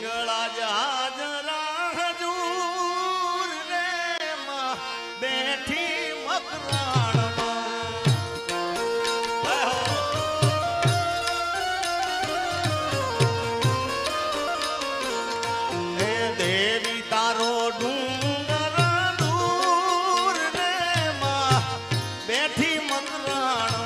હિંગળા જહાજરા હજૂર રે માં બેઠી મકરાણમાં હે દેવી તારો ડુંગર દૂર રે માં બેઠી મકરાણમાં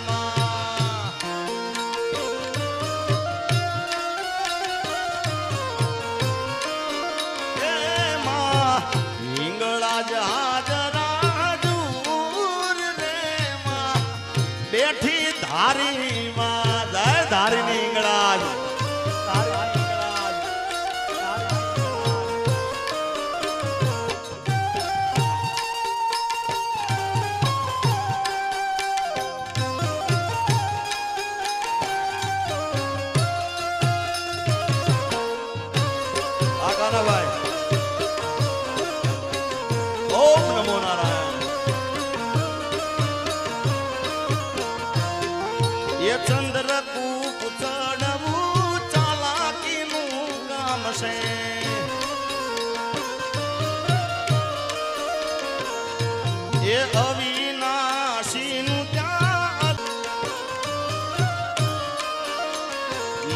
બેઠી ધારી માં જય ધારી ની હિંગળાજ ભાઈ ઓમ નમો નારાયણ એ ચંદ્રકૂપ ચડવું ચાલાકીનું કામ છે એ અવિનાશીનું ત્યાં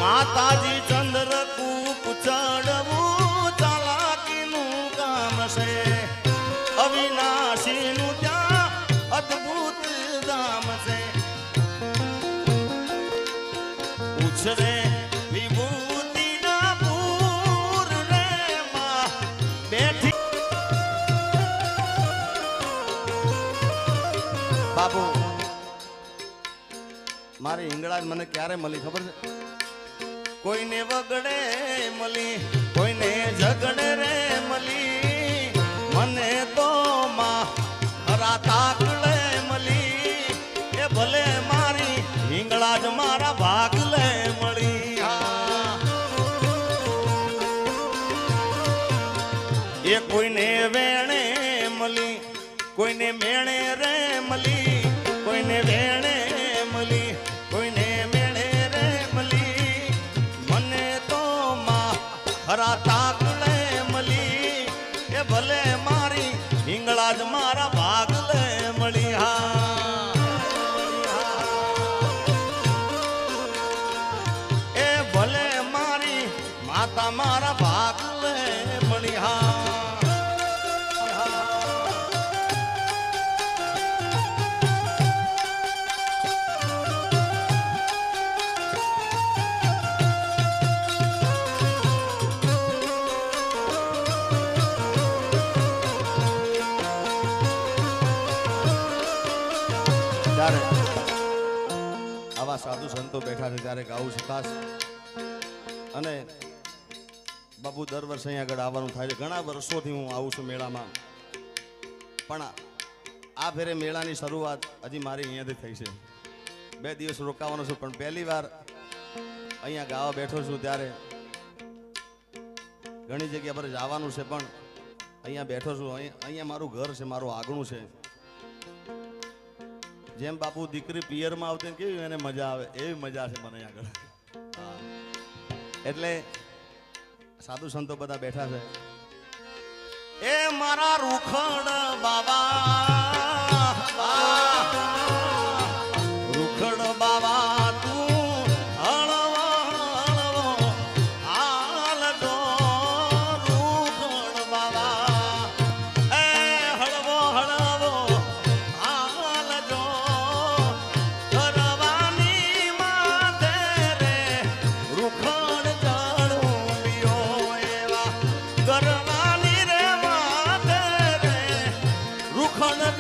માતાજી ચંદ્રકૂપ ચડવું ચાલાકીનું કામ છે અવિનાશીનું ત્યાં અદ્ભુત ધામ છે રે વિભૂતિના પૂર રે માં બેઠી બાબુ મારી હિંગળા મને ક્યારે મળી ખબર છે કોઈને વગડે મળી કોઈને ઝગડે રે મળી મને તો માં હરા તાકડે મળી એ ભલે મારી હિંગળા જ મારા ભાગ લે એ કોઈને વેણે મળી કોઈને મેણે રે મળી કોઈને વેણે મળી કોઈને મેણે રે મળી મને તો માં હરા તાકડે મળી એ ભલે મારી હિંગળા જ મારા ભાગ લે મળી એ ભલે મારી માતા મારા ભાગ લે મળી ત્યારે આવા સાધુ સંતો બેઠા છે ત્યારે ગાવું છે ખાસ અને બાપુ દર વર્ષે અહીંયા આગળ આવવાનું થાય છે ઘણા વર્ષોથી હું આવું છું મેળામાં પણ આ ફેરે મેળાની શરૂઆત હજી મારી અહીંયાથી થઈ છે 2 દિવસ રોકાવાનો છું પણ પહેલી વાર અહીંયા ગાવા બેઠો છું ત્યારે ઘણી જગ્યા પર જવાનું છે પણ અહીંયા બેઠો છું અહીંયા મારું ઘર છે મારું આંગણું છે જેમ બાપુ દીકરી પિયરમાં આવતી કેવી એને મજા આવે એવી મજા છે મને આગળ એટલે સાધુ સંતો બધા બેઠા છે એ મારા રૂખડ બાબા રૂખડ બાબા તું હળવો હળવો હાલજો રૂખડ બાબા એ હળવો હળવો હાલજો કરવાની માથે રે રૂખડ કરવાની રે માથે રે રૂખડ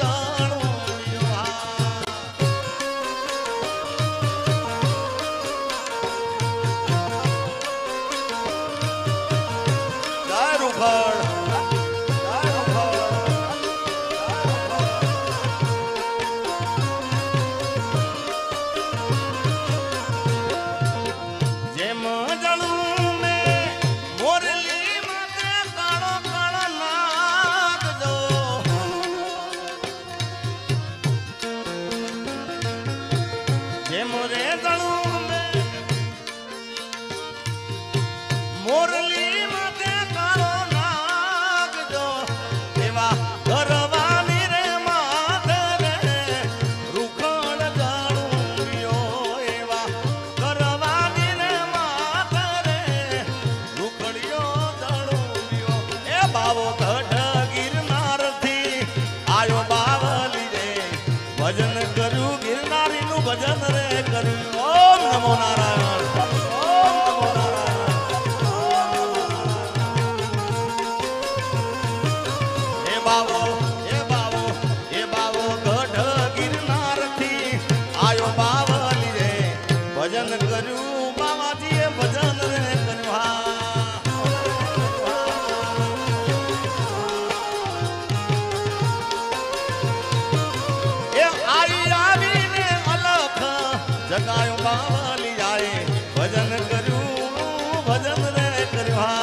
જગાયો બાવલી આએ ભજન કર્યું ભજન રે કર્યું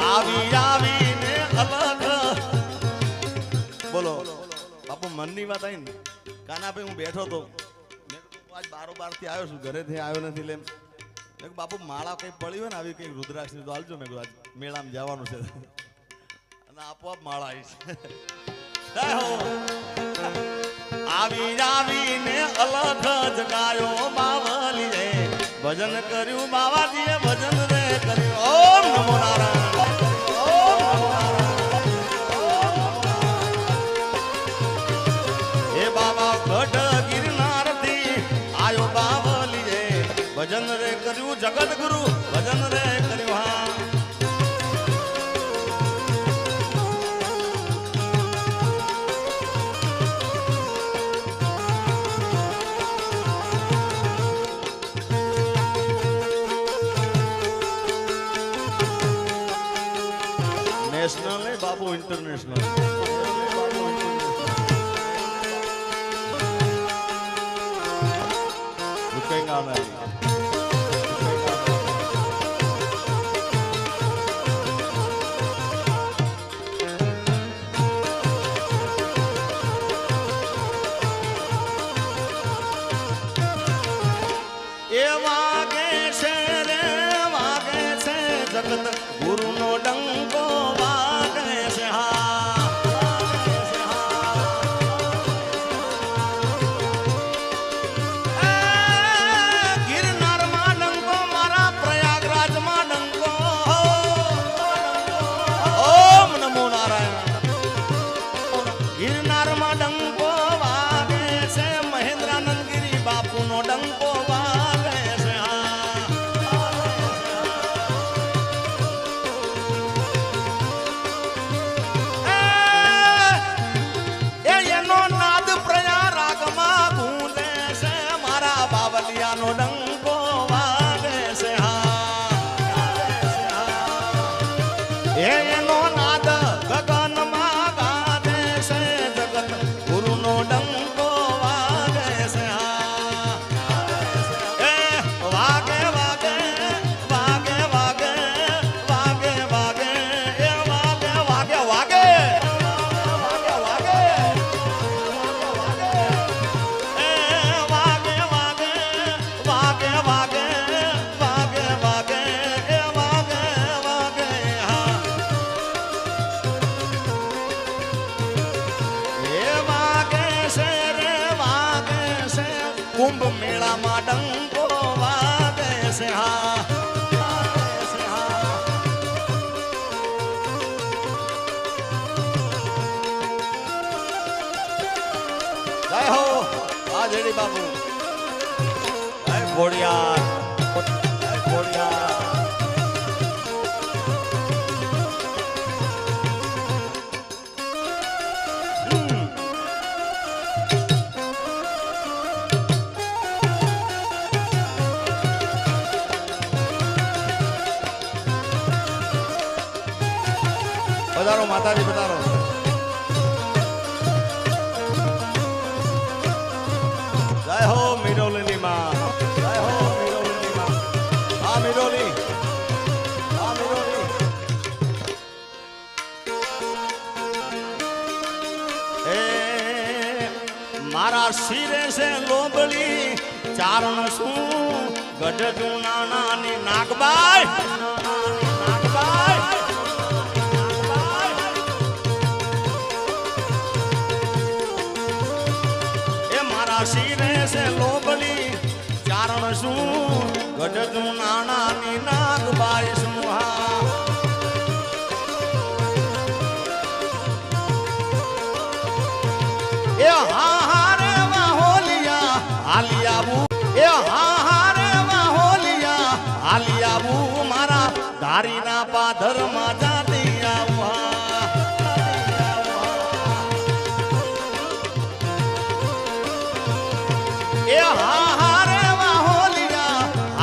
આવી આવીને અલગ બોલો બાપુ મનની વાત આવી ને કાના ભાઈ હું બેઠો તો આજ 12 થી આવ્યો છું ઘરેથી આવ્યો નથી લે બાપુ માળા કઈ પડી હોય ને આવી કઈ રુદ્રાક્ષ તો હાલજો મેં આજ મેળામાં જવાનું છે અને આપોઆપ માળા આવી આવીને અલગ જગાયો બાવલી રે ભજન કર્યું બાવાજીએ ભજન રે કર્યું ઓમ નમો નારાયણ હે બાબા ગઢ ગિરનાર થી આયો બાવલી રે ભજન રે કર્યું જગત ગુરુ ભજન રે કર્યું હા नेशनल है बाबू इंटरनेशनल रुकेगा नहीं ये वागे से रे वागे से जगत गुरु नो डंको कुंभ मेला मा डंको वागे से हाँ जय हो आजेड़ी बाबू जय घोड़ियार जय घोड़ियार पधारो माताजी पधारो जय हो मिरोली माँ जय हो मिरोली माँ हाँ मिरोली हाँ मिरोली मारा सिरे से लोबली चारण सू गढ़ जूना नानी नागबाई सिरे से लोबली चारण सू गढ़ जूना नानी नागबाई सुहा ए हाँ हाँ रे होलिया आलियाबू ए हाँ हाँ रे होलिया आलियाबू मारा धारी ना पाधर मा जाती आवा ए हाँ हाँ रे होलिया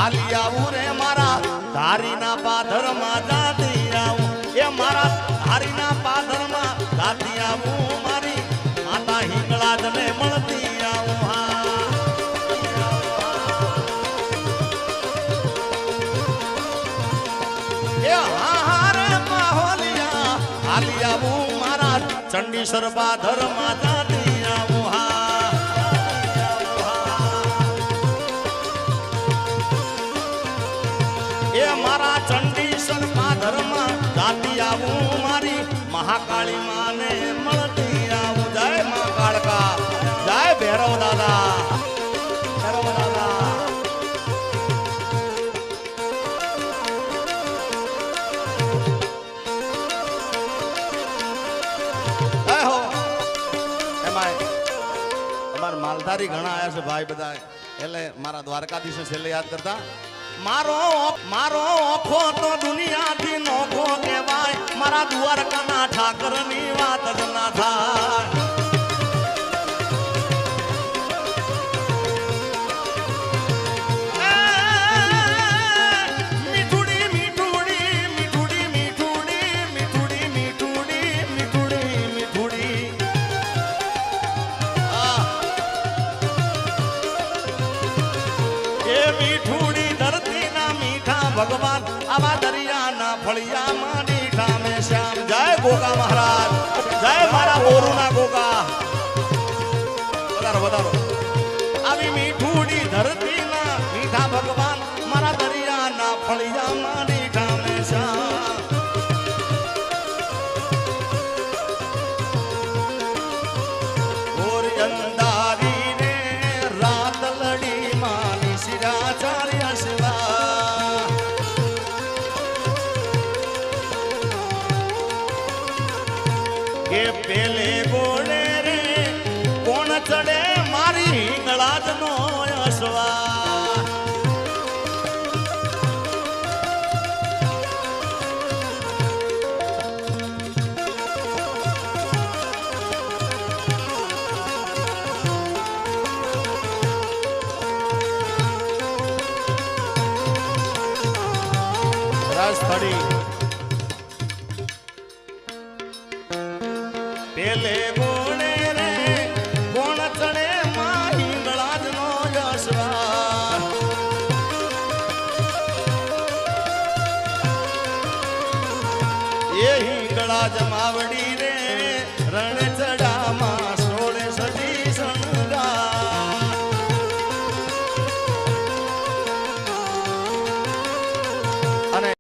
आलियाबू रे मारा धारी ना पाधर मा जाती आऊ ए मारा धारी ना पाधर ચંડીશ્વર બાધર માતા દિયા હા એ મારા ચંડીશ્વર બાધર માં જાતી આવું મારી મહાકાળી માને મળતી આવું જય મા કાળકા જય ભૈરવ દાદા ભૈરવ દાદા માલધારી ઘણા આવ્યા છે ભાઈ બધા એટલે મારા દ્વારકાધીશ છેલ્લે યાદ કરતા મારો ઓખો તો દુનિયાથી નોખો કહેવાય મારા દ્વારકાના ઠાકરની વાત જ ના થાય ભગવાન આવા દરિયાના ફળિયામાં દીઠા મે શ્યામ જય ગોગા મહારાજ જય મારા બોરુના ગોગા વધારો આવી મીઠુડી ધરતીના મીઠા ભગવાન મારા દરિયાના ફળિયામાં દીઠા મે શ્યામ ઓર અંધારી રે રાત લડી માની શિરાચાર્ય શિવા કે પેલે ગોળે રે કોણ ચડે મારી હિંગળાજનો અસવા રાજસ્થળી પેલે ગોળે રે કોણ ચડે માં હિંગળાજ નો યશવા એ હિંગળાજ માવડી રે રણ